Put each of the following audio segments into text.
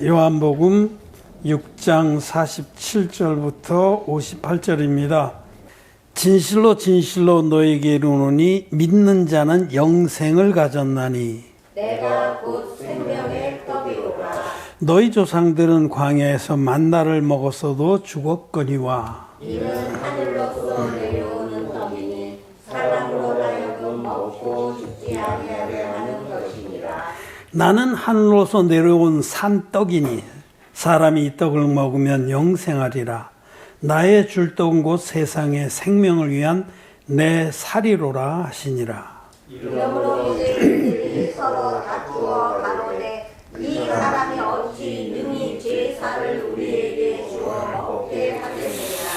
요한복음 6장 47절부터 58절입니다. 진실로 진실로 너에게 이르노니 믿는 자는 영생을 가졌나니 내가 곧 생명의 떡이로라. 너희 조상들은 광야에서 만나를 먹었어도 죽었거니와 이는 하늘로서 내려오는 떡이니 사람으로 하여금 먹고 죽지 아니하게 하는 것이니라. 나는 하늘로서 내려온 산떡이니 사람이 이 떡을 먹으면 영생하리라. 나의 줄 떡은 곧 세상의 생명을 위한 내 살이로라 하시니라. 이러므로 유대인들이 서로 다투어 가로되 이 사람이 어찌 능히 제사를 우리에게 주어 먹게 하겠느냐.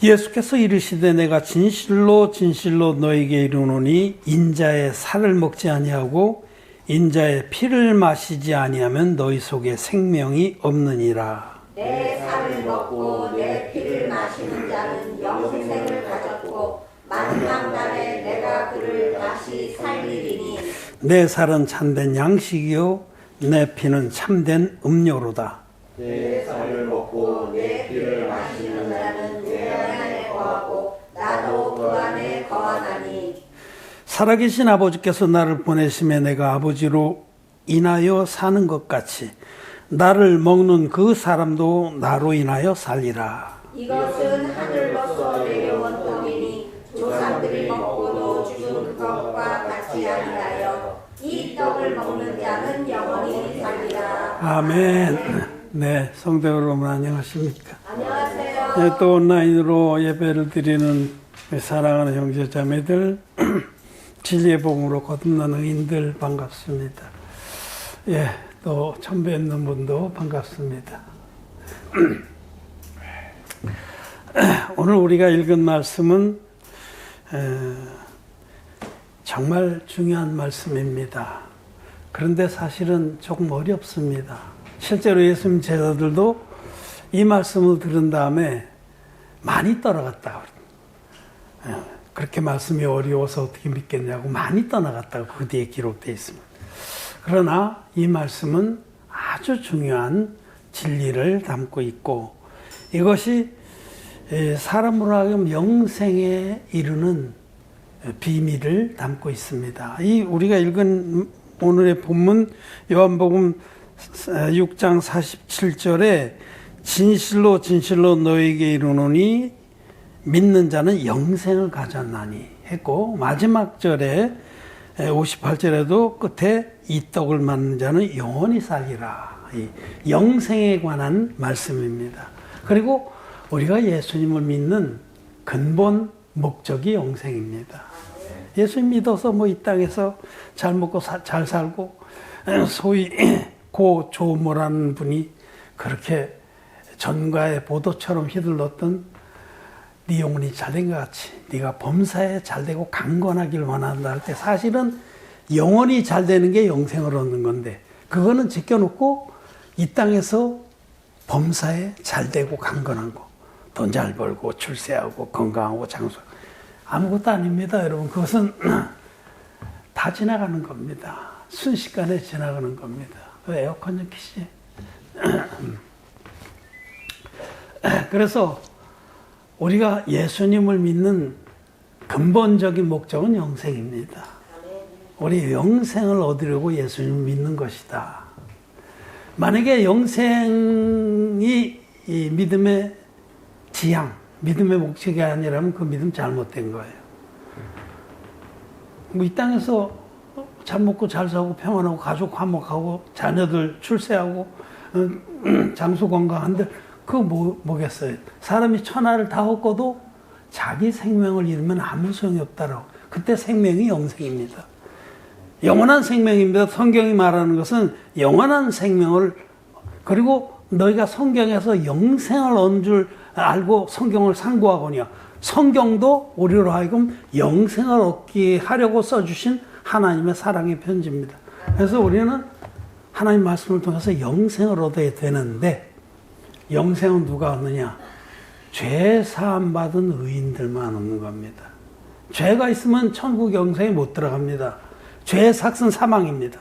예수께서 이르시되 내가 진실로 진실로 너에게 이르노니 인자의 살을 먹지 아니하고 인자의 피를 마시지 아니하면 너희 속에 생명이 없느니라. 내 살을 먹고 내 피를 마시는 자는 영생을 가졌고 마지막 날에 내가 그를 다시 살리리니 내 살은 참된 양식이요 내 피는 참된 음료로다. 내 살을 먹고 내 피를 마시는 자는 내 안에 거하고 나도 그 안에 거하나니. 살아계신 아버지께서 나를 보내심에 내가 아버지로 인하여 사는 것 같이 나를 먹는 그 사람도 나로 인하여 살리라. 이것은 하늘로서 내려온 떡이니 조상들이 먹고도 죽은 것과 같이 아니하여 이 떡을 먹는 자는 영원히 살리라. 아멘. 네, 성도 여러분 안녕하십니까? 안녕하세요. 네, 또 온라인으로 예배를 드리는 사랑하는 형제 자매들, 진리의 복음으로 거듭난 의인들 반갑습니다. 예, 또 처음 뵙는 분도 반갑습니다. 오늘 우리가 읽은 말씀은 정말 중요한 말씀입니다. 그런데 사실은 조금 어렵습니다. 실제로 예수님 제자들도 이 말씀을 들은 다음에 많이 떠나갔다. 그렇게 말씀이 어려워서 어떻게 믿겠냐고 많이 떠나갔다고 그 뒤에 기록되어 있습니다. 그러나 이 말씀은 아주 중요한 진리를 담고 있고 이것이 사람으로 하여금 영생에 이르는 비밀을 담고 있습니다. 이 우리가 읽은 오늘의 본문 요한복음 6장 47절에 진실로 진실로 너에게 이르노니 믿는 자는 영생을 가졌나니 했고 마지막 절에 58절에도 끝에 이 떡을 맞는 자는 영원히 살리라. 이 영생에 관한 말씀입니다. 그리고 우리가 예수님을 믿는 근본 목적이 영생입니다. 예수님 믿어서 뭐 이 땅에서 잘 먹고 잘 살고 소위 고 조모라는 분이 그렇게 전가의 보도처럼 휘둘렀던 네 영혼이 잘된 것 같이 네가 범사에 잘되고 강건하길 원한다 할 때 사실은 영혼이 잘되는 게 영생을 얻는 건데 그거는 제껴놓고 이 땅에서 범사에 잘되고 강건한 거 돈 잘 벌고 출세하고 건강하고 장수 아무것도 아닙니다. 여러분 그것은 다 지나가는 겁니다. 순식간에 지나가는 겁니다. 에어컨 좀 키시. 그래서 우리가 예수님을 믿는 근본적인 목적은 영생입니다. 우리 영생을 얻으려고 예수님을 믿는 것이다. 만약에 영생이 이 믿음의 지향, 믿음의 목적이 아니라면 그 믿음 잘못된 거예요. 뭐 이 땅에서 잘 먹고 잘 사고 평안하고 가족 화목하고 자녀들 출세하고 장수 건강한데 그거 뭐겠어요? 사람이 천하를 다 얻고도 자기 생명을 잃으면 아무 소용이 없다라고. 그때 생명이 영생입니다. 영원한 생명입니다. 성경이 말하는 것은 영원한 생명을 그리고 너희가 성경에서 영생을 얻은 줄 알고 성경을 상고하거니와 성경도 우리로 하여금 영생을 얻게 하려고 써주신 하나님의 사랑의 편지입니다. 그래서 우리는 하나님 말씀을 통해서 영생을 얻어야 되는데 영생은 누가 얻느냐? 죄 사함 받은 의인들만 얻는 겁니다. 죄가 있으면 천국 영생에 못 들어갑니다. 죄의 삭은 사망입니다.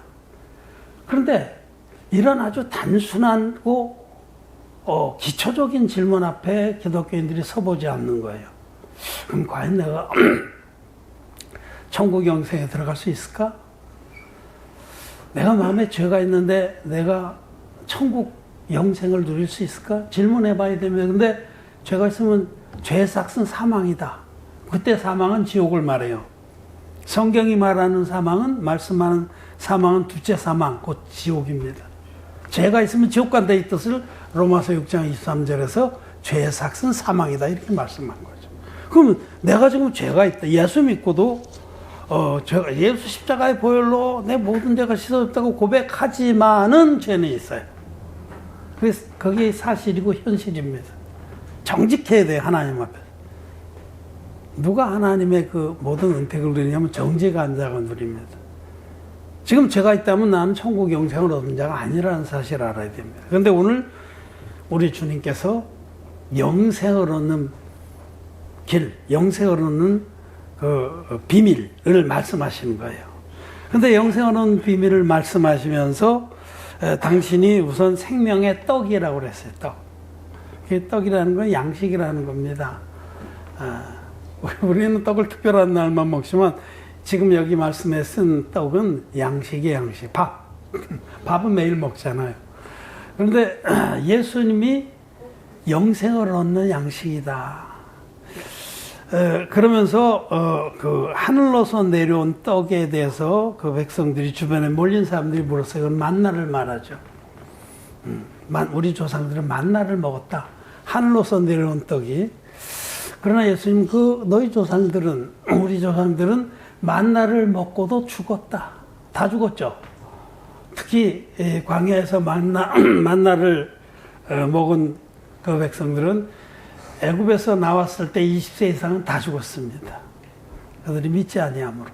그런데 이런 아주 단순하고 기초적인 질문 앞에 기독교인들이 서보지 않는 거예요. 그럼 과연 내가 천국 영생에 들어갈 수 있을까? 내가 마음에 죄가 있는데 내가 천국 영생을 누릴 수 있을까? 질문해 봐야 되면, 근데 죄가 있으면 죄의 삭은 사망이다. 그때 사망은 지옥을 말해요. 성경이 말하는 사망은, 말씀하는 사망은 둘째 사망, 곧 지옥입니다. 죄가 있으면 지옥 간다 이 뜻을 로마서 6장 23절에서 죄의 삭은 사망이다 이렇게 말씀한 거죠. 그러면 내가 지금 죄가 있다. 예수 믿고도 예수 십자가의 보혈로 내 모든 죄가 씻어졌다고 고백하지만은 죄는 있어요. 그래서 그게 사실이고 현실입니다. 정직해야 돼요, 하나님 앞에. 누가 하나님의 그 모든 은택을 누리냐면 정직한 자가 누립니다. 지금 죄가 있다면 나는 천국 영생을 얻은 자가 아니라는 사실을 알아야 됩니다. 그런데 오늘 우리 주님께서 영생을 얻는 길, 영생을 얻는 그 비밀을 말씀하시는 거예요. 그런데 영생을 얻는 비밀을 말씀하시면서 당신이 우선 생명의 떡이라고 그랬어요. 떡. 그 떡이라는 건 양식이라는 겁니다. 우리는 떡을 특별한 날만 먹지만 지금 여기 말씀에 쓴 떡은 양식이에요, 양식. 밥. 밥은 매일 먹잖아요. 그런데 예수님이 영생을 얻는 양식이다. 그러면서 그 하늘로서 내려온 떡에 대해서 그 백성들이 주변에 몰린 사람들이 물었어요. 그건 만나를 말하죠. 우리 조상들은 만나를 먹었다. 하늘로서 내려온 떡이. 그러나 예수님 너희 조상들은, 우리 조상들은 만나를 먹고도 죽었다. 다 죽었죠. 특히 광야에서 만나를 먹은 그 백성들은 애굽에서 나왔을 때 20세 이상은 다 죽었습니다. 그들이 믿지 아니하므로.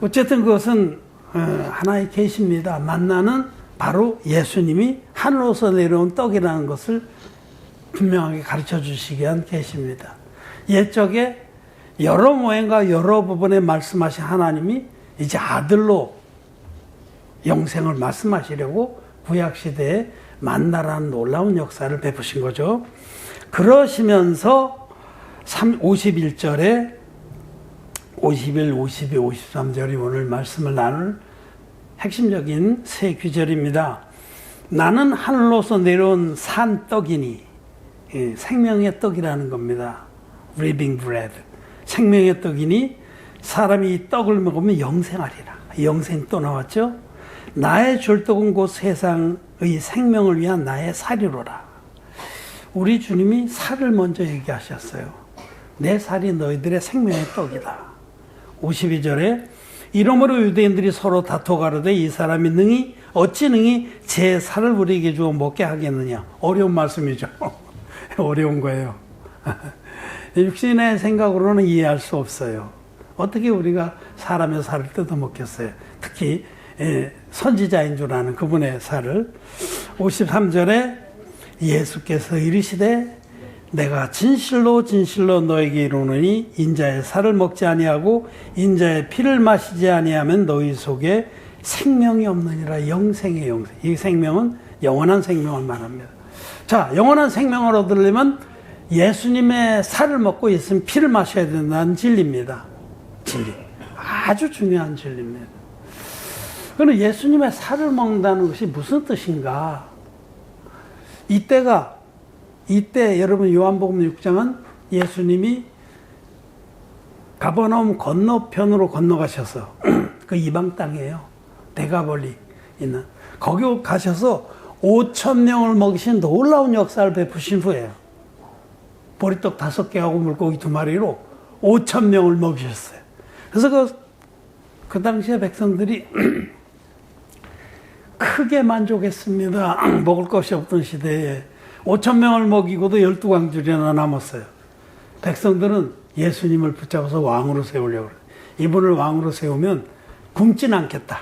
어쨌든 그것은 하나의 계시입니다. 만나는 바로 예수님이 하늘로서 내려온 떡이라는 것을 분명하게 가르쳐 주시기 위한 계시입니다. 옛적에 여러 모양과 여러 부분에 말씀하신 하나님이 이제 아들로 영생을 말씀하시려고 구약시대에 만나라는 놀라운 역사를 베푸신 거죠. 그러시면서 51절에 51, 52, 53절이 오늘 말씀을 나눌 핵심적인 세 귀절입니다. 나는 하늘로서 내려온 산 떡이니, 생명의 떡이라는 겁니다. Living bread. 생명의 떡이니 사람이 이 떡을 먹으면 영생하리라. 영생 또 나왔죠. 나의 줄떡은 곧 세상의 생명을 위한 나의 살이로라. 우리 주님이 살을 먼저 얘기하셨어요. 내 살이 너희들의 생명의 떡이다. 52절에 이러므로 유대인들이 서로 다투어 가로되 이 사람이 어찌 능히 제 살을 우리에게 주어 먹게 하겠느냐. 어려운 말씀이죠. 어려운 거예요. 육신의 생각으로는 이해할 수 없어요. 어떻게 우리가 사람의 살을 뜯어 먹겠어요. 특히 선지자인 줄 아는 그분의 살을. 53절에 예수께서 이르시되 내가 진실로 진실로 너에게 이르노니 인자의 살을 먹지 아니하고 인자의 피를 마시지 아니하면 너희 속에 생명이 없느니라. 영생의 영생. 이 생명은 영원한 생명을 말합니다. 자, 영원한 생명을 얻으려면 예수님의 살을 먹고 있으면 피를 마셔야 된다는 진리입니다. 진리. 아주 중요한 진리입니다. 그럼 예수님의 살을 먹는다는 것이 무슨 뜻인가? 이때 여러분 요한복음 6장은 예수님이 가버나움 건너편으로 건너가셔서 그 이방 땅이에요. 대가벌리 있는. 거기 가셔서 5,000명을 먹이신 놀라운 역사를 베푸신 후에요. 보리떡 5개하고 물고기 2마리로 5,000명을 먹이셨어요. 그래서 그 당시에 백성들이 크게 만족했습니다. 먹을 것이 없던 시대에 5,000명을 먹이고도 12광줄이나 남았어요. 백성들은 예수님을 붙잡아서 왕으로 세우려고 그래요. 이분을 왕으로 세우면 굶진 않겠다.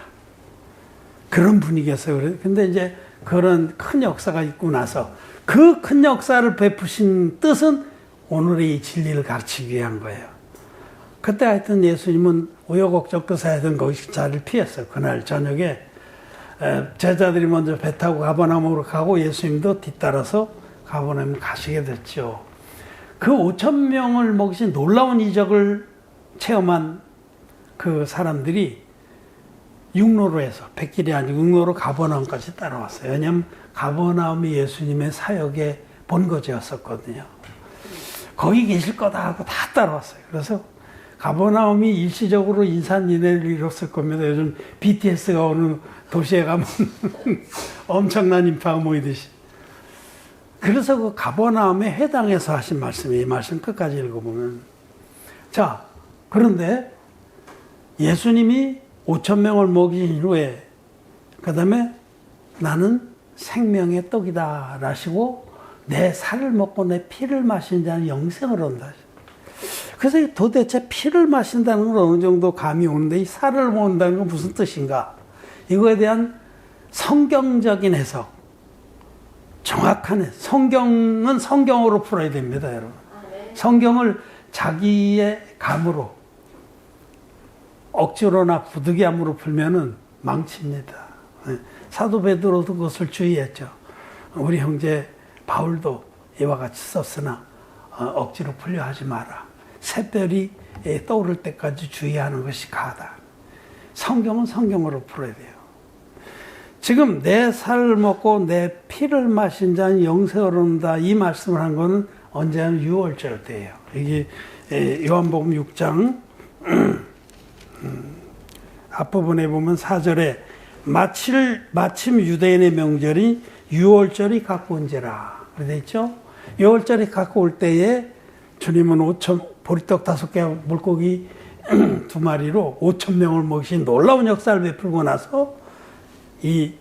그런 분위기였어요. 근데 이제 그런 큰 역사가 있고 나서 그 큰 역사를 베푸신 뜻은 오늘의 이 진리를 가르치기 위한 거예요. 그때 하여튼 예수님은 우여곡절 끝에 하여튼 거기 자리를 피했어요. 그날 저녁에 제자들이 먼저 배 타고 가버나움으로 가고 예수님도 뒤따라서 가버나움 가시게 됐죠. 그 5천 명을 먹이신 놀라운 이적을 체험한 그 사람들이 육로로 해서 백길이 아니고 육로로 가버나움까지 따라왔어요. 왜냐하면 가버나움이 예수님의 사역의 본거지였었거든요. 거기 계실 거다 하고 다 따라왔어요. 그래서 가버나움이 일시적으로 인산인해를 이뤘을 겁니다. 요즘 BTS가 어느 도시에 가면 엄청난 인파가 모이듯이. 그래서 그 가버나움의 회당에서 하신 말씀이 이 말씀 끝까지 읽어보면, 자, 그런데 예수님이 5천 명을 먹인 후에 그 다음에 나는 생명의 떡이다 라시고 내 살을 먹고 내 피를 마신 자는 영생을 얻는다. 그래서 도대체 피를 마신다는 건 어느 정도 감이 오는데 이 살을 먹는다는 건 무슨 뜻인가? 이거에 대한 성경적인 해석, 정확한 해석. 성경은 성경으로 풀어야 됩니다, 여러분. 성경을 자기의 감으로 억지로나 부득이함으로 풀면은 망칩니다. 사도 베드로도 그것을 주의했죠. 우리 형제 바울도 이와 같이 썼으나 억지로 풀려 하지 마라. 새별이 떠오를 때까지 주의하는 것이 가하다. 성경은 성경으로 풀어야 돼요. 지금 내 살을 먹고 내 피를 마신 자는 영생을 얻는다. 이 말씀을 한 거는 언제나 유월절 때예요. 이게 요한복음 6장 앞부분에 보면 4절에 마침 유대인의 명절이 유월절이 갖고 온지라 그래 있죠. 유월절이 갖고 올 때에 주님은 보리떡 5개 물고기 2마리로 5천 명을 먹이신 놀라운 역사를 베풀고 나서 이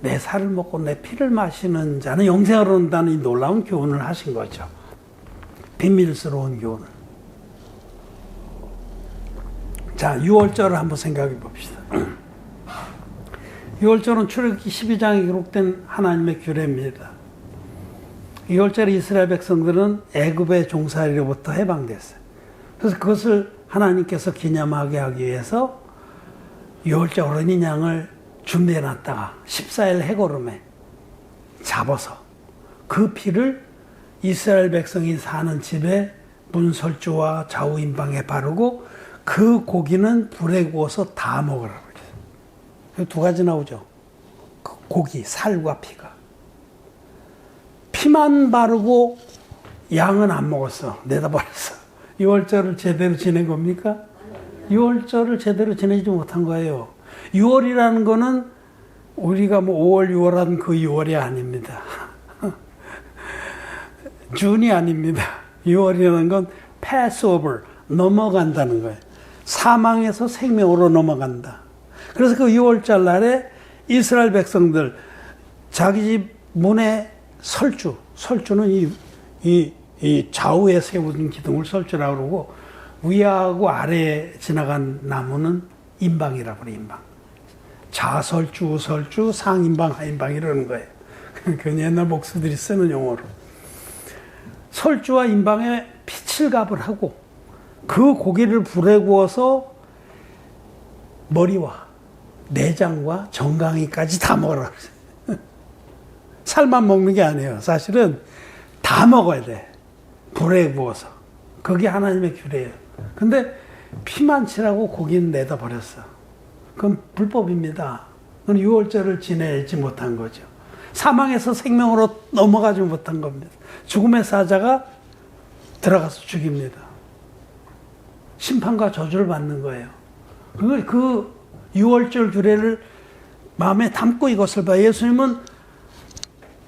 내 살을 먹고 내 피를 마시는 자는 영생을 얻는다는 이 놀라운 교훈을 하신 거죠. 비밀스러운 교훈을. 자, 유월절을 한번 생각해 봅시다. 유월절은 출애굽기 12장에 기록된 하나님의 규례입니다. 유월절에 이스라엘 백성들은 애굽의 종살이로부터 해방됐어요. 그래서 그것을 하나님께서 기념하게 하기 위해서 유월절 어린 양을 준비해 놨다가 14일 해거름에 잡아서 그 피를 이스라엘 백성이 사는 집에 문설주와 좌우인방에 바르고 그 고기는 불에 구워서 다 먹으라고 그랬어요. 2가지 나오죠. 그 고기, 살과 피가. 피만 바르고 양은 안 먹었어. 내다 버렸어. 유월절을 제대로 지낸 겁니까? 유월절을 제대로 지내지 못한 거예요. 6월이라는 거는 우리가 뭐 5월, 6월 한 그 6월이 아닙니다. 준이 아닙니다. 6월이라는 건 Passover, 넘어간다는 거예요. 사망에서 생명으로 넘어간다. 그래서 그 6월절 날에 이스라엘 백성들 자기 집 문에 설주는 이 좌우에 세운 기둥을 설주라고 그러고 위하고 아래에 지나간 나무는 인방이라고 그래요. 인방. 좌설주, 우설주, 상인방, 하인방 이러는 거예요. 그 옛날 목수들이 쓰는 용어로. 설주와 인방에 피칠갑을 하고 그 고기를 불에 구워서 머리와 내장과 정강이까지 다 먹으라고 그랬어요. 살만 먹는 게 아니에요. 사실은 다 먹어야 돼. 불에 구워서. 그게 하나님의 규례예요. 근데 피만 칠하고 고기는 내다 버렸어. 그건 불법입니다. 그건 유월절을 지내지 못한 거죠. 사망에서 생명으로 넘어가지 못한 겁니다. 죽음의 사자가 들어가서 죽입니다. 심판과 저주를 받는 거예요. 그 유월절 규례를 마음에 담고 이것을 봐. 예수님은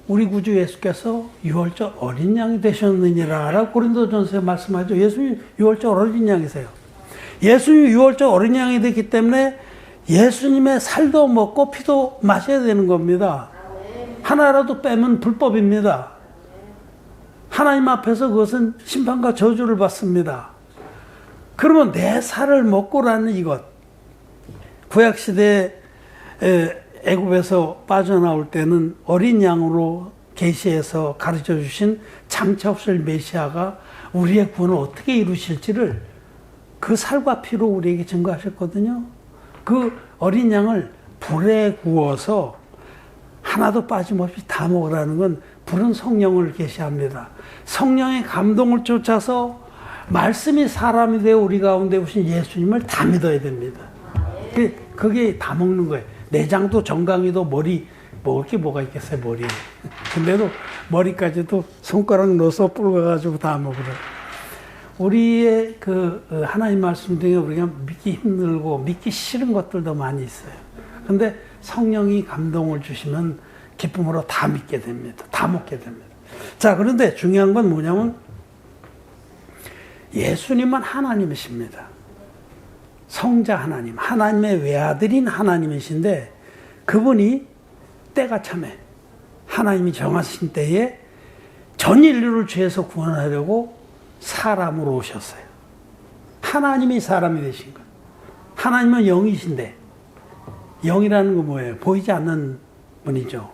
우리 구주 예수께서 유월절 어린 양이 되셨느니라 라고 고린도전서에 말씀하죠. 예수님 유월절 어린 양이세요. 예수님이 유월절 어린 양이 됐기 때문에 예수님의 살도 먹고 피도 마셔야 되는 겁니다. 하나라도 빼면 불법입니다. 하나님 앞에서 그것은 심판과 저주를 받습니다. 그러면 내 살을 먹고라는 이것. 구약시대에 애굽에서 빠져나올 때는 어린 양으로 계시해서 가르쳐 주신 장차 없을 메시아가 우리의 구원을 어떻게 이루실지를 그 살과 피로 우리에게 증거하셨거든요. 그 어린 양을 불에 구워서 하나도 빠짐없이 다 먹으라는 건 불은 성령을 계시합니다. 성령의 감동을 쫓아서 말씀이 사람이 되어 우리 가운데 오신 예수님을 다 믿어야 됩니다. 그게 다 먹는 거예요. 내장도 정강이도 머리 먹을 게 뭐가 있겠어요, 머리에. 근데도 머리까지도 손가락 넣어서 불어가지고 다 먹으라. 우리의 하나님 말씀 중에 우리가 믿기 힘들고 믿기 싫은 것들도 많이 있어요. 근데 성령이 감동을 주시면 기쁨으로 다 믿게 됩니다. 다 먹게 됩니다. 자, 그런데 중요한 건 뭐냐면 예수님은 하나님이십니다. 성자 하나님, 하나님의 외아들인 하나님이신데 그분이 때가 참에 하나님이 정하신 때에 전 인류를 죄에서 구원하려고 사람으로 오셨어요. 하나님이 사람이 되신 거예요. 하나님은 영이신데 영이라는 건 뭐예요? 보이지 않는 분이죠.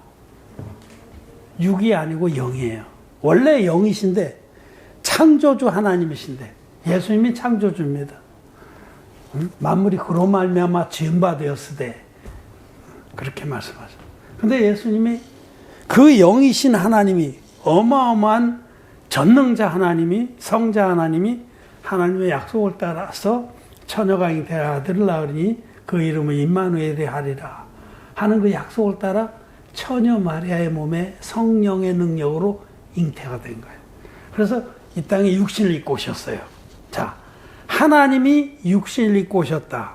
육이 아니고 영이에요. 원래 영이신데 창조주 하나님이신데 예수님이 창조주입니다. 만물이 그로 말미암아 지은 바 되었으되 그렇게 말씀하죠. 근데 예수님이 그 영이신 하나님이 어마어마한 전능자 하나님이 성자 하나님이 하나님의 약속을 따라서 처녀가 잉태할 아들을 낳으니 그 이름을 임마누엘이 하리라 하는 그 약속을 따라 처녀 마리아의 몸에 성령의 능력으로 잉태가 된 거예요. 그래서 이 땅에 육신을 입고 오셨어요. 자, 하나님이 육신을 입고 오셨다.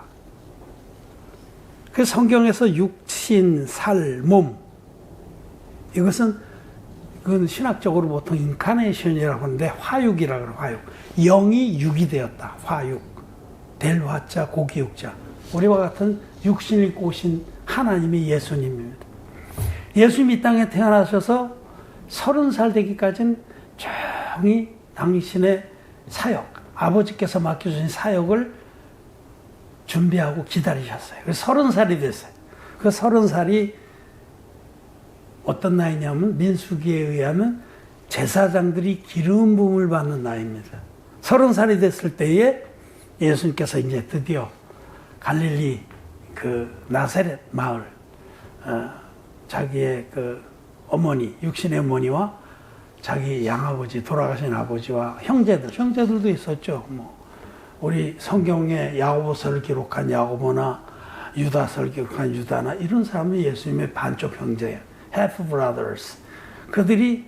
그 성경에서 육신, 살, 몸 이것은 그건 신학적으로 보통 인카네이션이라고 하는데 화육이라고 그래요. 화육. 영이 육이 되었다. 화육. 될 화자 고기 육자. 우리와 같은 육신을 입고 오신 하나님이 예수님입니다. 예수님이 이 땅에 태어나셔서 30살 되기까지는 조용히 당신의 사역, 아버지께서 맡겨주신 사역을 준비하고 기다리셨어요. 그래서 30살이 됐어요. 그 30살이 어떤 나이냐면 민수기에 의하면 제사장들이 기름 부음을 받는 나이입니다. 30살이 됐을 때에 예수님께서 이제 드디어 갈릴리 나사렛 마을 자기의 어머니, 육신의 어머니와 자기 양아버지, 돌아가신 아버지와 형제들도 있었죠. 우리 성경에 야고보서를 기록한 야고보나 유다서를 기록한 유다나 이런 사람은 예수님의 반쪽 형제예요. half brothers. 그들이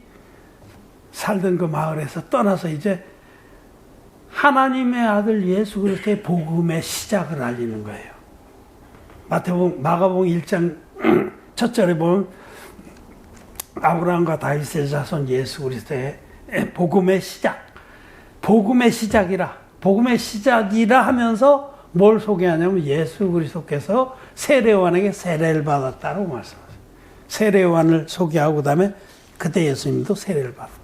살던 그 마을에서 떠나서 이제 하나님의 아들 예수 그리스도의 복음의 시작을 알리는 거예요. 마가복음 1장 첫 절에 보면 아브라함과 다윗의 자손 예수 그리스도의 복음의 시작이라 하면서 뭘 소개하냐면 예수 그리스도께서 세례요한에게 세례를 받았다고 말씀하세요. 세례요한을 소개하고 그다음에 그때 예수님도 세례를 받았다.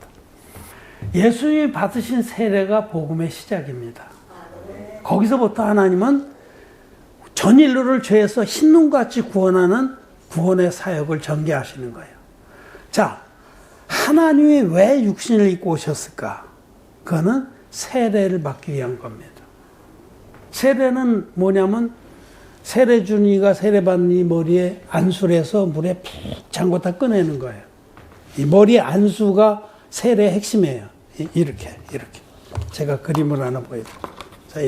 예수님이 받으신 세례가 복음의 시작입니다. 거기서부터 하나님은 전 인류를 죄에서 흰눈같이 구원하는 구원의 사역을 전개하시는 거예요. 자, 하나님이 왜 육신을 입고 오셨을까? 그거는 세례를 받기 위한 겁니다. 세례는 뭐냐면 세례준이가 세례받는 이 머리에 안수를 해서 물에 푹 잠궜다 꺼내는 거예요. 이 머리의 안수가 세례의 핵심이에요. 이렇게. 제가 그림을 하나 보여드릴게요. 자,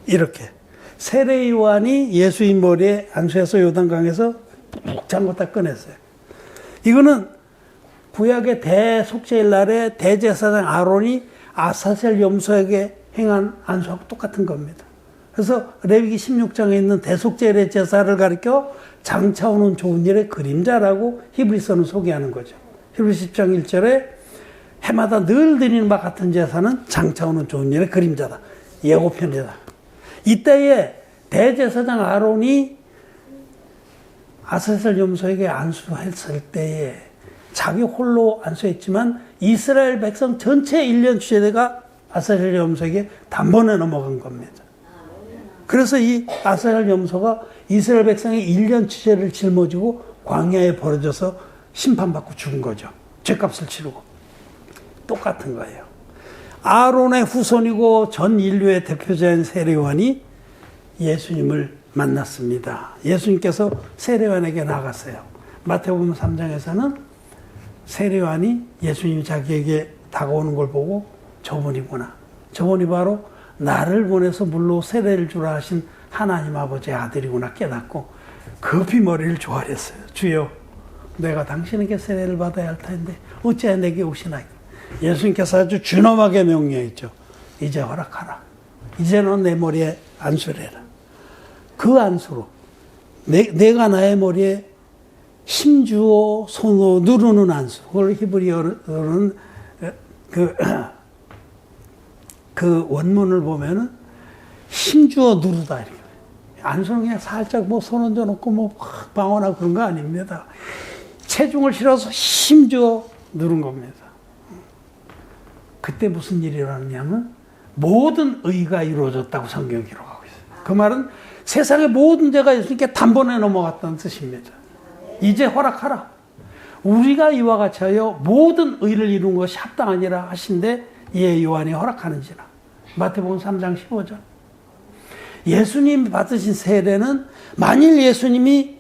이렇게. 세례 요한이 예수님 머리에 안수해서 요단강에서 푹 잠궜다 꺼냈어요. 이거는 구약의 대속죄일 날에 대제사장 아론이 아사셀 염소에게 행한 안수하고 똑같은 겁니다. 그래서 레위기 16장에 있는 대속죄일의 제사를 가리켜 장차 오는 좋은 일의 그림자라고 히브리서는 소개하는 거죠. 히브리서 10장 1절에 해마다 늘 드리는 바 같은 제사는 장차 오는 좋은 일의 그림자다. 예고편이다. 이때에 대제사장 아론이 아사셀 염소에게 안수했을 때에 자기 홀로 안수했지만 이스라엘 백성 전체 1년 취재가 아사셀 염소에게 단번에 넘어간 겁니다. 그래서 이 아사셀 염소가 이스라엘 백성의 1년 취재를 짊어지고 광야에 버려져서 심판받고 죽은 거죠. 죄값을 치르고. 똑같은 거예요. 아론의 후손이고 전 인류의 대표자인 세례요한이 예수님을 만났습니다. 예수님께서 세례요한에게 나갔어요. 마태복음 3장에서는 세례요한이 예수님이 자기에게 다가오는 걸 보고 저분이구나. 저분이 바로 나를 보내서 물로 세례를 주라 하신 하나님 아버지의 아들이구나 깨닫고 급히 머리를 조아렸어요. 주여, 내가 당신에게 세례를 받아야 할 텐데 어찌하여 내게 오시나이까. 예수님께서 아주 준엄하게 명령했죠. 이제 허락하라. 이제 넌 내 머리에 안수를 해라. 그 안수로 내가 나의 머리에 힘주어 손으로 누르는 안수. 그걸 히브리어로는 그 원문을 보면은 힘주어 누르다 이렇게. 안수는 그냥 살짝 뭐 손 얹어 놓고 뭐 방언하고 그런 거 아닙니다. 체중을 실어서 힘주어 누른 겁니다. 그때 무슨 일이 일어났냐면 모든 의가 이루어졌다고 성경이 기록하고 있어요. 그 말은 세상의 모든 죄가 예수님께 단번에 넘어갔다는 뜻입니다. 이제 허락하라. 우리가 이와 같이 하여 모든 의를 이룬 것이 합당하니라 하신데 예, 요한이 허락하는지라. 마태복음 3장 15절. 예수님이 받으신 세례는 만일 예수님이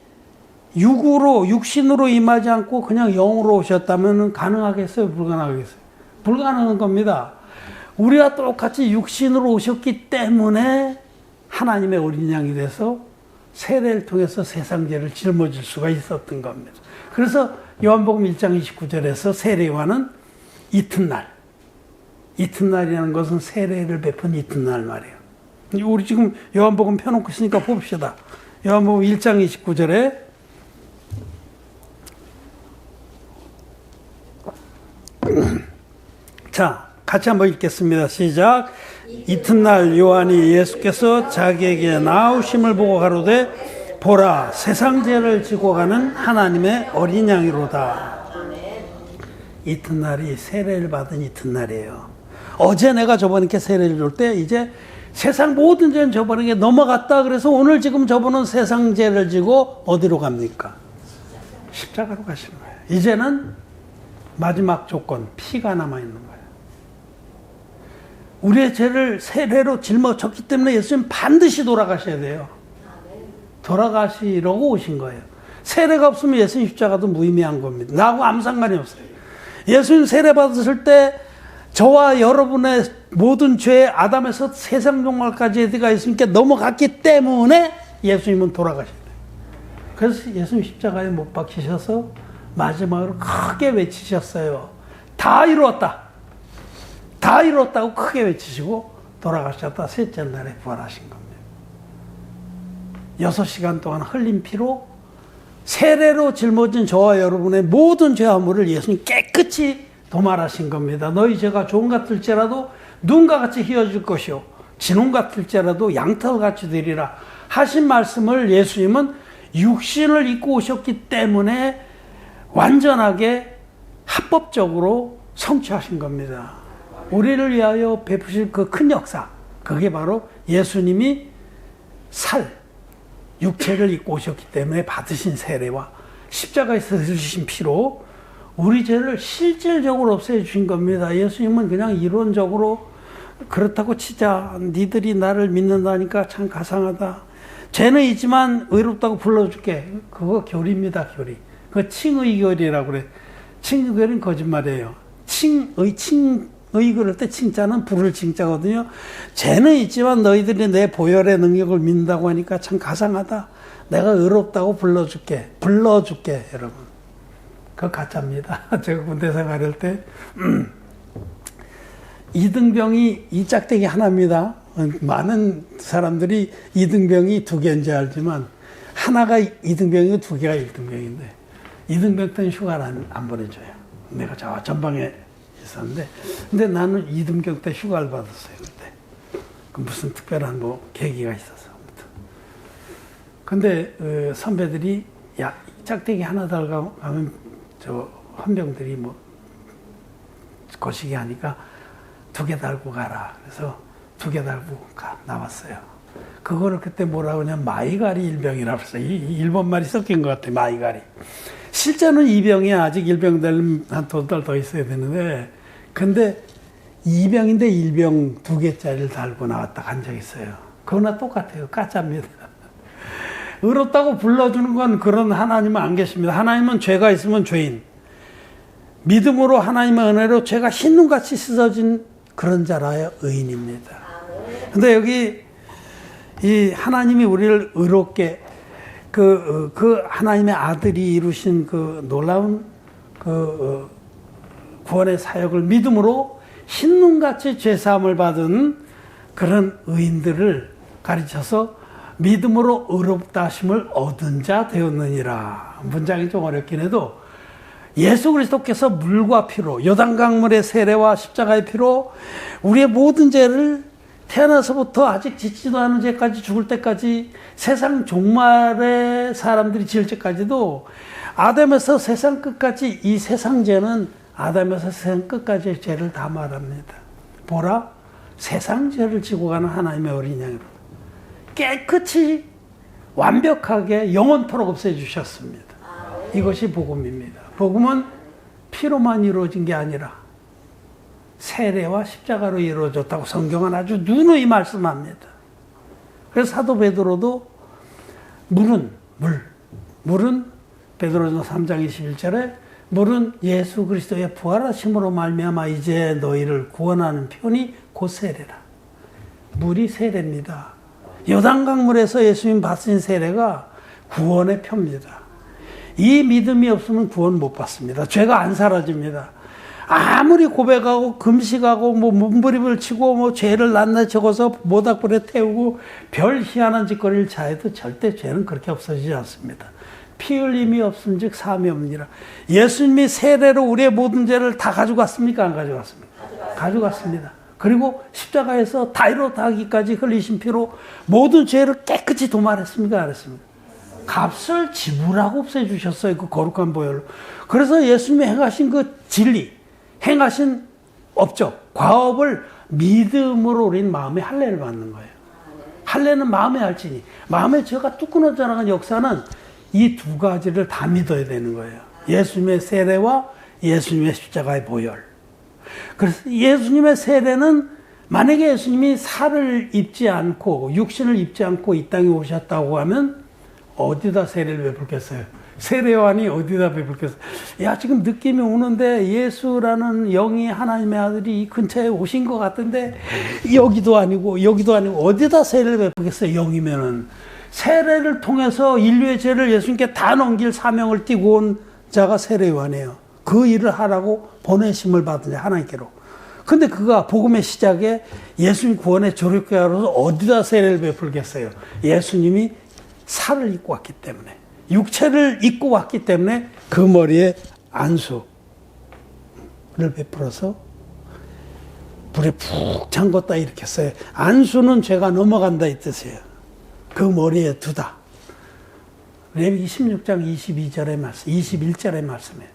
육신으로 임하지 않고 그냥 영으로 오셨다면 가능하겠어요? 불가능하겠어요? 불가능한 겁니다. 우리가 똑같이 육신으로 오셨기 때문에 하나님의 어린 양이 돼서 세례를 통해서 세상 죄를 짊어질 수가 있었던 겁니다. 그래서 요한복음 1장 29절에서 세례 요한은 이튿날이라는 것은 세례를 베푼 이튿날 말이에요. 우리 지금 요한복음 펴놓고 있으니까 봅시다. 요한복음 1장 29절에 자, 같이 한번 읽겠습니다. 시작. 이튿날 요한이 예수께서 자기에게 나오심을 보고 가로되 보라, 세상 죄를 지고 가는 하나님의 어린 양이로다. 이튿날이 세례를 받은 이튿날이에요. 어제 내가 저분에게 세례를 줄 때 이제 세상 모든 죄는 저분에게 넘어갔다. 그래서 오늘 지금 저분은 세상 죄를 지고 어디로 갑니까? 십자가로 가시는 거예요. 이제는 마지막 조건, 피가 남아있는 거예요. 우리의 죄를 세례로 짊어졌기 때문에 예수님 반드시 돌아가셔야 돼요. 돌아가시려고 오신 거예요. 세례가 없으면 예수님 십자가도 무의미한 겁니다. 나하고 아무 상관이 없어요. 예수님 세례 받으실 때 저와 여러분의 모든 죄, 아담에서 세상 종말까지 에드가 예수님께 넘어갔기 때문에 예수님은 돌아가셔야 돼요. 그래서 예수님 십자가에 못 박히셔서 마지막으로 크게 외치셨어요. 다 이루었다. 다 이루었다고 크게 외치시고 돌아가셨다. 셋째 날에 부활하신 겁니다. 6시간 동안 흘린 피로 세례로 짊어진 저와 여러분의 모든 죄화물을 예수님 깨끗이 도말하신 겁니다. 너희 죄가 종 같을지라도 눈과 같이 휘어질 것이요 진홍 같을지라도 양털같이 되리라 하신 말씀을 예수님은 육신을 입고 오셨기 때문에 완전하게 합법적으로 성취하신 겁니다. 우리를 위하여 베푸실 그 큰 역사, 그게 바로 예수님이 육체를 입고 오셨기 때문에 받으신 세례와 십자가에서 흘리신 피로 우리 죄를 실질적으로 없애주신 겁니다. 예수님은 그냥 이론적으로 그렇다고 치자. 니들이 나를 믿는다니까 참 가상하다. 죄는 있지만 의롭다고 불러줄게. 그거 교리입니다, 교리. 그거 칭의교리라고 그래. 칭의교리는 거짓말이에요. 칭의 그럴 때 칭자는 부를 칭자거든요. 죄는 있지만 너희들이 내 보혈의 능력을 믿는다고 하니까 참 가상하다. 내가 의롭다고 불러줄게, 여러분. 그거 가짜입니다. 제가 군대 생활할 때 이등병이 이 짝대기 하나입니다. 많은 사람들이 이등병이 두 개인지 알지만 하나가 이등병이고 두 개가 일등병인데 이등병 때는 휴가를 안 보내줘요. 내가 저 전방에 있었는데 근데 나는 이등병 때 휴가를 받았어요. 그때 그 무슨 특별한 뭐 계기가 있어서 아무튼. 근데 선배들이 야 짝대기 하나 달고 가면 저 헌병들이 뭐 거시기 하니까 2개 달고 가라. 그래서 2개 달고 나왔어요. 그거를 그때 뭐라고 하냐면 마이가리 일병이라고 했어요. 일본 말이 섞인 것 같아요. 마이가리. 실제는 이병이야. 아직 일병 되려면 한 2달 더 있어야 되는데 근데 2병인데 1병 2개짜리를 달고 나왔다 간 적 있어요. 그거나 똑같아요. 가짜입니다. 의롭다고 불러주는 건 그런 하나님은 안 계십니다. 하나님은 죄가 있으면 죄인, 믿음으로 하나님의 은혜로 죄가 흰눈같이 씻어진 그런 자라야 의인입니다. 근데 여기 이 하나님이 우리를 의롭게 그 하나님의 아들이 이루신 그 놀라운 구원의 사역을 믿음으로 흰눈같이 죄사함을 받은 그런 의인들을 가르쳐서 믿음으로 의롭다 하심을 얻은 자 되었느니라. 문장이 좀 어렵긴 해도 예수 그리스도께서 물과 피로, 요단강물의 세례와 십자가의 피로 우리의 모든 죄를 태어나서부터 아직 짓지도 않은 죄까지 죽을 때까지 세상 종말의 사람들이 지을 때까지도 아담에서 세상 끝까지 이 세상 죄는 아담에서 세상 끝까지의 죄를 다 말합니다. 보라, 세상 죄를 지고 가는 하나님의 어린 양으로 깨끗이 완벽하게 영원토록 없애주셨습니다. 이것이 복음입니다. 복음은 피로만 이루어진 게 아니라 세례와 십자가로 이루어졌다고 성경은 아주 누누이 말씀합니다. 그래서 사도 베드로도 물은 베드로전서 3장 21절에 물은 예수 그리스도의 부활하심으로 말미암아 이제 너희를 구원하는 편이 곧 세례라. 물이 세례입니다. 요단강물에서 예수님 받으신 세례가 구원의 표입니다. 이 믿음이 없으면 구원 못 받습니다. 죄가 안 사라집니다. 아무리 고백하고 금식하고 뭐 몸부림을 치고 뭐 죄를 낱낱이 적어서 모닥불에 태우고 별 희한한 짓거리를 자해도 절대 죄는 그렇게 없어지지 않습니다. 피 흘림이 없음즉 사함이 없느니라. 예수님이 세례로 우리의 모든 죄를 다 가져갔습니까? 안 가져갔습니까? 가져갔습니다. 그리고 십자가에서 다이로타 하기까지 흘리신 피로 모든 죄를 깨끗이 도말했습니까? 안 했습니까? 값을 지불하고 없애주셨어요. 그 거룩한 보혈로. 그래서 예수님이 행하신 그 진리, 행하신 업적, 과업을 믿음으로 우리는 마음의 할례를 받는 거예요. 할례는 마음의 알지니, 마음의 죄가 뚝 끊어져 나간 역사는 이 두 가지를 다 믿어야 되는 거예요. 예수님의 세례와 예수님의 십자가의 보혈. 그래서 예수님의 세례는 만약에 예수님이 살을 입지 않고 육신을 입지 않고 이 땅에 오셨다고 하면 어디다 세례를 베풀겠어요? 세례요한이 어디다 베풀겠어요? 야, 지금 느낌이 오는데 예수라는 영이 하나님의 아들이 이 근처에 오신 것 같은데 여기도 아니고 어디다 세례를 베풀겠어요? 영이면은. 세례를 통해서 인류의 죄를 예수님께 다 넘길 사명을 띠고 온 자가 세례요한이에요. 그 일을 하라고 보내심을 받은 자, 하나님께로. 근데 그가 복음의 시작에 예수님 구원의 조력자로서 어디다 세례를 베풀겠어요? 예수님이 살을 입고 왔기 때문에, 육체를 입고 왔기 때문에 그 머리에 안수를 베풀어서 불에 푹 잠궜다 이렇게 써요. 안수는 죄가 넘어간다 이 뜻이에요. 그 머리에 두다. 레위기 16장 22절의 말씀, 21절의 말씀이에요.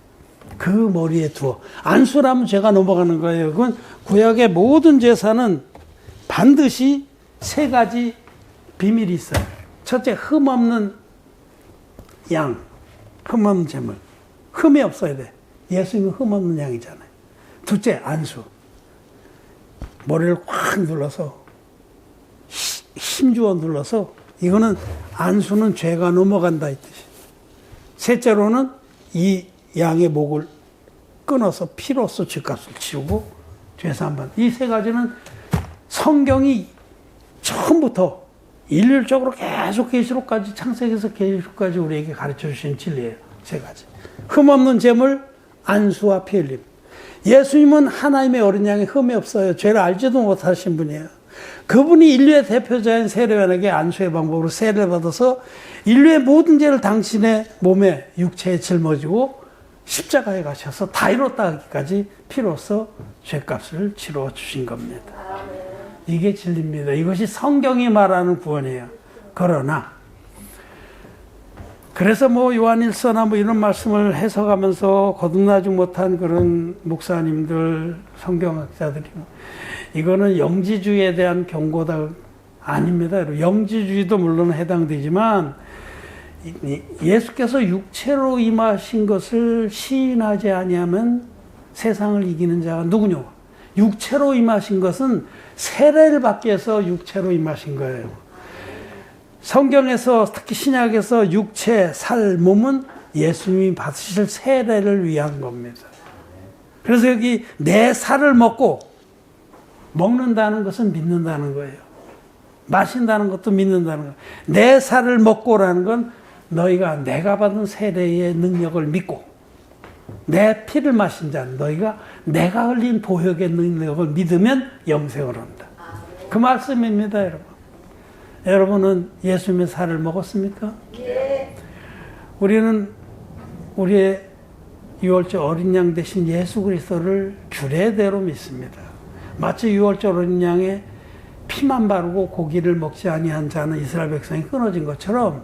그 머리에 두어. 안수라면 죄가 넘어가는 거예요. 그건 구약의 모든 제사는 반드시 세 가지 비밀이 있어요. 첫째, 흠 없는 양, 흠 없는 제물. 흠이 없어야 돼. 예수님은 흠 없는 양이잖아요. 둘째, 안수. 머리를 확 눌러서, 힘주어 눌러서, 이거는 안수는 죄가 넘어간다 이 뜻이에요. 셋째로는 이 양의 목을 끊어서 피로써 죄값을 치우고 죄사함 받는. 이 세 가지는 성경이 처음부터 일률적으로 계속 계시록까지, 창세기에서 계시록까지 우리에게 가르쳐 주신 진리예요. 세 가지. 흠없는 제물, 안수와 피 흘림. 예수님은 하나님의 어린 양이 흠이 없어요. 죄를 알지도 못하신 분이에요. 그분이 인류의 대표자인 세례요한에게 안수의 방법으로 세례를 받아서 인류의 모든 죄를 당신의 몸에, 육체에 짊어지고 십자가에 가셔서 다 이뤘다 하기까지 피로써 죄값을 치러 주신 겁니다. 이게 진리입니다. 이것이 성경이 말하는 구원이에요. 그러나 그래서 뭐 요한일서나 뭐 이런 말씀을 해석하면서 거듭나지 못한 그런 목사님들, 성경학자들이 이거는 영지주의에 대한 경고다. 아닙니다. 영지주의도 물론 해당되지만 예수께서 육체로 임하신 것을 시인하지 아니하면 세상을 이기는 자가 누구냐? 육체로 임하신 것은 세례를 받기 위해서 육체로 임하신 거예요. 성경에서 특히 신약에서 육체, 살, 몸은 예수님이 받으실 세례를 위한 겁니다. 그래서 여기 내 살을 먹고 먹는다는 것은 믿는다는 거예요. 마신다는 것도 믿는다는 거예요. 내 살을 먹고라는 건 너희가 내가 받은 세례의 능력을 믿고 내 피를 마신 자는 너희가 내가 흘린 보혈의 능력을 믿으면 영생을 한다. 그 말씀입니다, 여러분. 여러분은 예수님의 살을 먹었습니까? 네. 우리는 우리의 유월절 어린 양 대신 예수 그리스도를 규례대로 믿습니다. 마치 유월절 어린 양의 피만 바르고 고기를 먹지 아니한 자는 이스라엘 백성이 끊어진 것처럼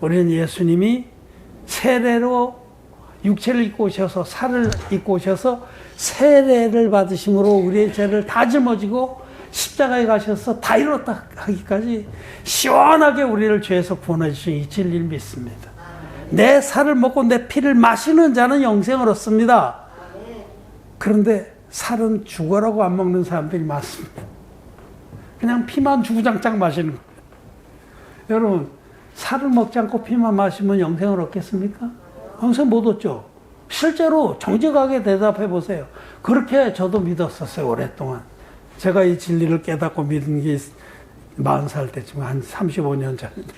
우리는 예수님이 세례로 육체를 입고 오셔서 살을 입고 오셔서 세례를 받으심으로 우리의 죄를 다 짊어지고 십자가에 가셔서 다 이뤘다 하기까지 시원하게 우리를 죄에서 구원해 주신 이 진리를 믿습니다. 내 살을 먹고 내 피를 마시는 자는 영생을 얻습니다. 그런데 살은 죽어라고 안 먹는 사람들이 많습니다. 그냥 피만 주구장창 마시는 거예요. 여러분, 살을 먹지 않고 피만 마시면 영생을 얻겠습니까? 영생 못 얻죠. 실제로 정직하게 대답해 보세요. 그렇게 저도 믿었었어요, 오랫동안. 제가 이 진리를 깨닫고 믿은 게 40살 때쯤 한 35년 전인데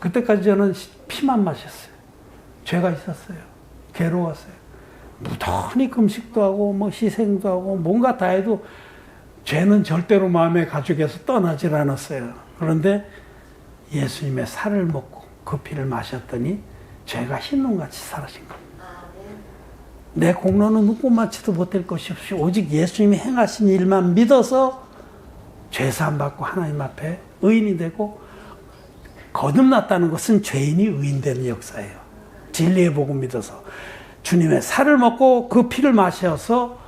그때까지 저는 피만 마셨어요. 죄가 있었어요. 괴로웠어요. 무던히 금식도 하고 뭐 희생도 하고 뭔가 다 해도 죄는 절대로 마음의 가죽에서 떠나질 않았어요. 그런데 예수님의 살을 먹고 그 피를 마셨더니 죄가 흰눈같이 사라진 겁니다. 내 공로는 눈꼽만치도 못할 것이 없이 오직 예수님이 행하신 일만 믿어서 죄사함 받고 하나님 앞에 의인이 되고 거듭났다는 것은 죄인이 의인되는 역사예요. 진리의 복음 믿어서 주님의 살을 먹고 그 피를 마셔서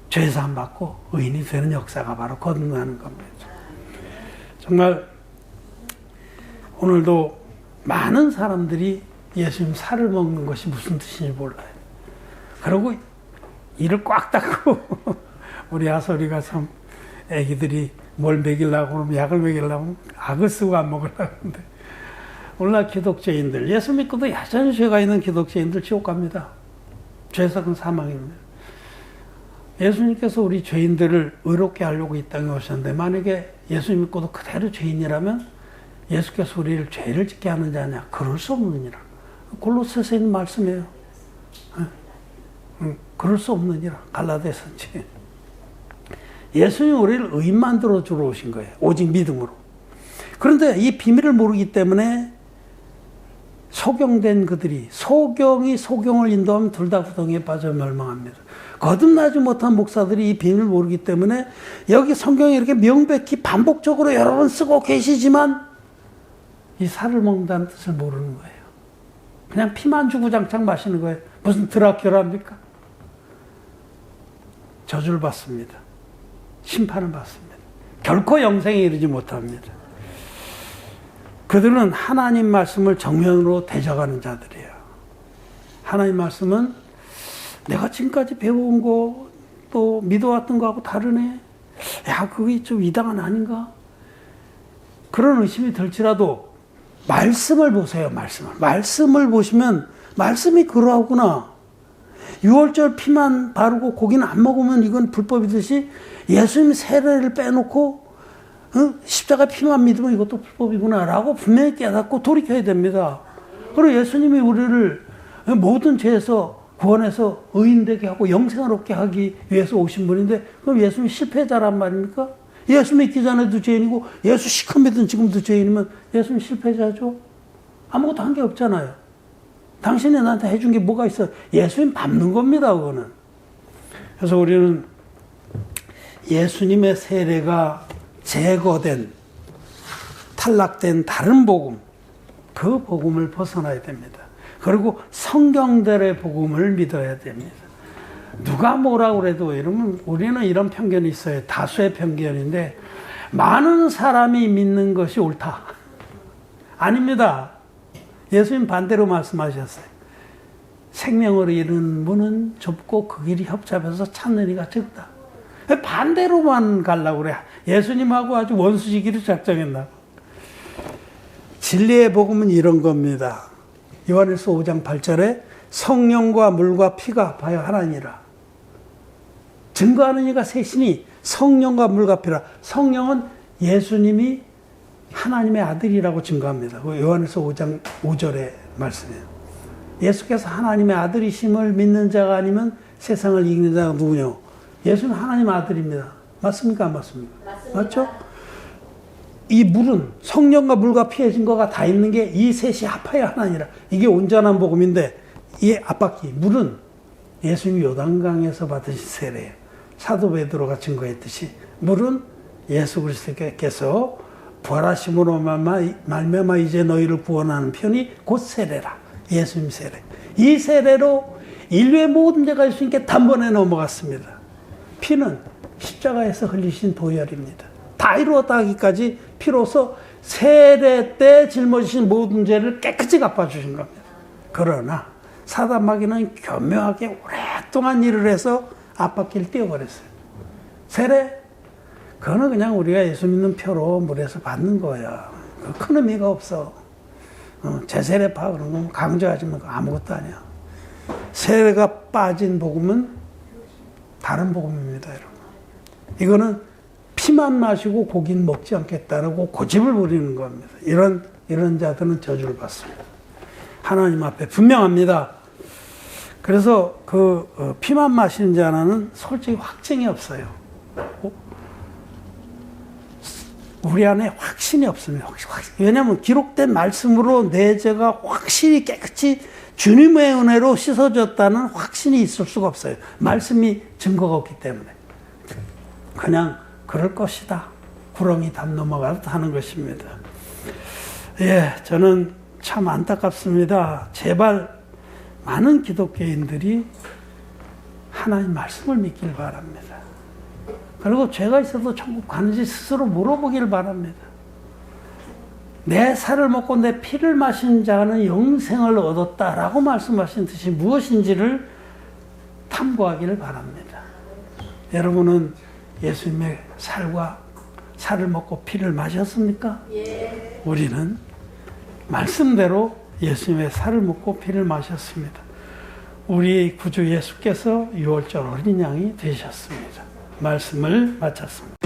죄사함 받고 의인이 되는 역사가 바로 거듭나는 겁니다. 정말 오늘도 많은 사람들이 예수님 살을 먹는 것이 무슨 뜻인지 몰라요. 그리고 이를 꽉 닫고 우리 아소리가 참 애기들이 뭘 먹이려고 그러면 약을 먹이려고 하면 악을 쓰고 안 먹으려고 하는데 오늘날 기독교인들 예수 믿고도 여전히 죄가 있는 기독교인들 지옥 갑니다. 죄석은 사망입니다. 예수님께서 우리 죄인들을 의롭게 하려고 이 땅에 오셨는데 만약에 예수 믿고도 그대로 죄인이라면 예수께서 우리를 죄를 짓게 하는 자냐? 그럴 수 없느니라. 골로새서에 있는 말씀이에요. 그럴 수 없느니라. 갈라디아서지. 예수님이 우리를 의인 만들어 주러 오신 거예요. 오직 믿음으로. 그런데 이 비밀을 모르기 때문에 소경된 그들이 소경이 소경을 인도하면 둘 다 구덩이에 빠져 멸망합니다. 거듭나지 못한 목사들이 이 비밀을 모르기 때문에 여기 성경에 이렇게 명백히 반복적으로 여러 번 쓰고 계시지만 이 살을 먹는다는 뜻을 모르는 거예요. 그냥 피만 주구장창 마시는 거예요. 무슨 드라큘라입니까? 저주를 받습니다. 심판을 받습니다. 결코 영생에 이르지 못합니다. 그들은 하나님 말씀을 정면으로 대적하는 자들이에요. 하나님 말씀은 내가 지금까지 배워온 거 또 믿어왔던 거하고 다르네. 야, 그게 좀 이당은 아닌가? 그런 의심이 들지라도 말씀을 보세요. 말씀을 보시면 말씀이 그러하구나. 유월절 피만 바르고 고기는 안 먹으면 이건 불법이듯이 예수님 세례를 빼놓고 십자가 피만 믿으면 이것도 불법이구나 라고 분명히 깨닫고 돌이켜야 됩니다. 그리고 예수님이 우리를 모든 죄에서 구원해서 의인되게 하고 영생을 얻게 하기 위해서 오신 분인데 그럼 예수님이 실패자란 말입니까? 예수 믿기 전에도 죄인이고 예수 시커 믿은 지금도 죄인이면 예수님 실패자죠? 아무것도 한 게 없잖아요. 당신이 나한테 해준 게 뭐가 있어요? 예수님 밟는 겁니다, 그거는. 그래서 우리는 예수님의 세례가 제거된, 탈락된 다른 복음, 그 복음을 벗어나야 됩니다. 그리고 성경들의 복음을 믿어야 됩니다. 누가 뭐라고 그래도 이러면 우리는 이런 편견이 있어요. 다수의 편견인데 많은 사람이 믿는 것이 옳다. 아닙니다. 예수님 반대로 말씀하셨어요. 생명을 잃은 문은 좁고 그 길이 협잡해서 찾는 이가 적다. 반대로만 가려고 그래. 예수님하고 아주 원수지기를 작정했나. 진리의 복음은 이런 겁니다. 요한일서 5장 8절에 성령과 물과 피가 합하여 하나니라. 증거하는 이가 셋이니 성령과 물과 피라. 성령은 예수님이 하나님의 아들이라고 증거합니다. 요한일서 5장 5절의 말씀이에요. 예수께서 하나님의 아들이심을 믿는 자가 아니면 세상을 이기는 자가 누구냐? 예수는 하나님의 아들입니다. 맞습니까? 안 맞습니까? 맞습니다. 맞죠? 이 물은 성령과 물과 피의 증거가 다 있는 게 이 셋이 합하여 하나니라. 이게 온전한 복음인데 이 앞바퀴 물은 예수님이 요단강에서 받으신 세례예요. 사도 베드로가 증거했듯이 물은 예수 그리스도께서 부활하심으로 말미암아 이제 너희를 구원하는 편이 곧 세례라. 예수님 세례. 이 세례로 인류의 모든 죄가 예수님께 단번에 넘어갔습니다. 피는 십자가에서 흘리신 도열입니다. 다 이루었다 하기까지 피로서 세례 때 짊어지신 모든 죄를 깨끗이 갚아주신 겁니다. 그러나 사단 마귀는 교묘하게 오랫동안 일을 해서 앞바퀴를 띄워버렸어요. 세례? 그거는 그냥 우리가 예수 믿는 표로 물에서 받는 거야. 큰 의미가 없어. 제세례파 그런 건 강조하지만 아무것도 아니야. 세례가 빠진 복음은 다른 복음입니다, 여러분. 이거는 피만 마시고 고기는 먹지 않겠다라고 고집을 부리는 겁니다. 이런 자들은 저주를 받습니다. 하나님 앞에 분명합니다. 그래서 피만 마시는 자는 솔직히 확증이 없어요. 우리 안에 확신이 없습니다. 왜냐하면 기록된 말씀으로 내 죄가 확실히 깨끗이 주님의 은혜로 씻어졌다는 확신이 있을 수가 없어요. 말씀이 증거가 없기 때문에. 그냥 그럴 것이다. 구렁이 담 넘어가도 하는 것입니다. 예, 저는 참 안타깝습니다. 제발 많은 기독교인들이 하나님 말씀을 믿길 바랍니다. 그리고 죄가 있어도 천국 가는지 스스로 물어보길 바랍니다. 내 살을 먹고 내 피를 마신 자는 영생을 얻었다라고 말씀하신 뜻이 무엇인지를 탐구하기를 바랍니다. 여러분은 예수님의 살을 먹고 피를 마셨습니까? 예. 우리는 말씀대로 예수님의 살을 먹고 피를 마셨습니다. 우리 구주 예수께서 6월절 어린 양이 되셨습니다. 말씀을 마쳤습니다.